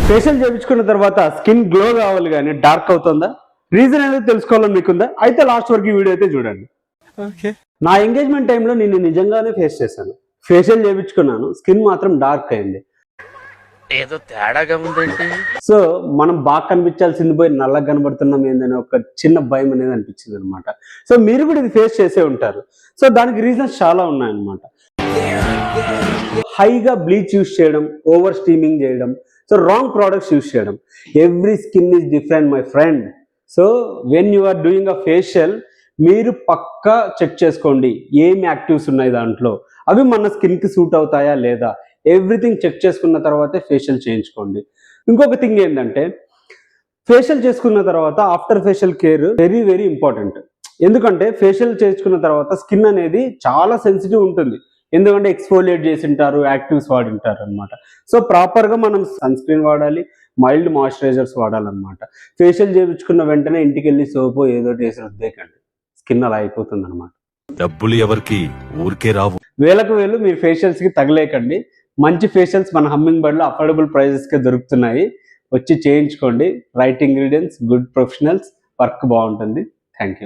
Facial చేయించుకున్న తర్వాత skin glow కావాలి కానీ డార్క్ అవుతుందా? రీజన్ ఏదో తెలుసుకోవాలని మీకుందా? అయితే లాస్ట్ వరకు ఈ వీడియో అయితే చూడండి. నా ఎంగేజ్మెంట్ టైంలో నేను నిజంగానే ఫేస్ చేశాను. ఫేషియల్ చేయించుకున్నాను, స్కిన్ మాత్రం డార్క్ అయింది. ఏదో తేడాగా ఉందండి. సో మనం బాగా కనిపించాల్సింది పోయి నల్లగా కనబడుతున్నాం ఏందని ఒక చిన్న భయం అనేది అనిపించింది అనమాట. సో మీరు కూడా ఇది ఫేస్ చేసే ఉంటారు. సో దానికి రీజన్స్ చాలా ఉన్నాయన్నమాట. హైగా బ్లీచ్ యూస్ చేయడం, ఓవర్ స్టీమింగ్ చేయడం, సో రాంగ్ ప్రోడక్ట్స్ యూస్ చేయడం. Every skin is different my friend. So when you are doing a facial మీరు పక్కా చెక్ చేసుకోండి ఏమి యాక్టివ్స్ ఉన్నాయి దాంట్లో, అవి మన స్కిన్కి సూట్ అవుతాయా లేదా, ఎవ్రీథింగ్ చెక్ చేసుకున్న తర్వాతే ఫేషియల్ చేయించుకోండి. ఇంకొక థింగ్ ఏంటంటే ఫేషియల్ చేసుకున్న తర్వాత after facial care very very important. ఎందుకంటే ఫేషియల్ చేసుకున్న తర్వాత స్కిన్ అనేది చాలా సెన్సిటివ్ ఉంటుంది. ఎందుకంటే ఎక్స్ఫోలియేట్ చేసి ఉంటారు, యాక్టివ్స్ వాడి ఉంటారు అనమాట. సో ప్రాపర్గా మనం సన్ స్క్రీన్ వాడాలి, మైల్డ్ మాయిశ్చరైజర్స్ వాడాలన్నమాట. ఫేషియల్ చేయించుకున్న వెంటనే ఇంటికి వెళ్ళి సోపు ఏదో వేసి రుద్దేకండి, స్కిన్ అలా అయిపోతుంది అనమాట. డబ్బులు ఎవరికి ఊరికే రావు. వేలకు వేలు మీరు ఫేషియల్స్ కి తగలేకండి. మంచి ఫేషియల్స్ మన హమ్మింగ్ బర్డ్ లో అఫోర్డబుల్ ప్రైజెస్ కి దొరుకుతున్నాయి. వచ్చి చేయించుకోండి. Right ingredients, good professionals, work బాగుంటుంది. Thank you.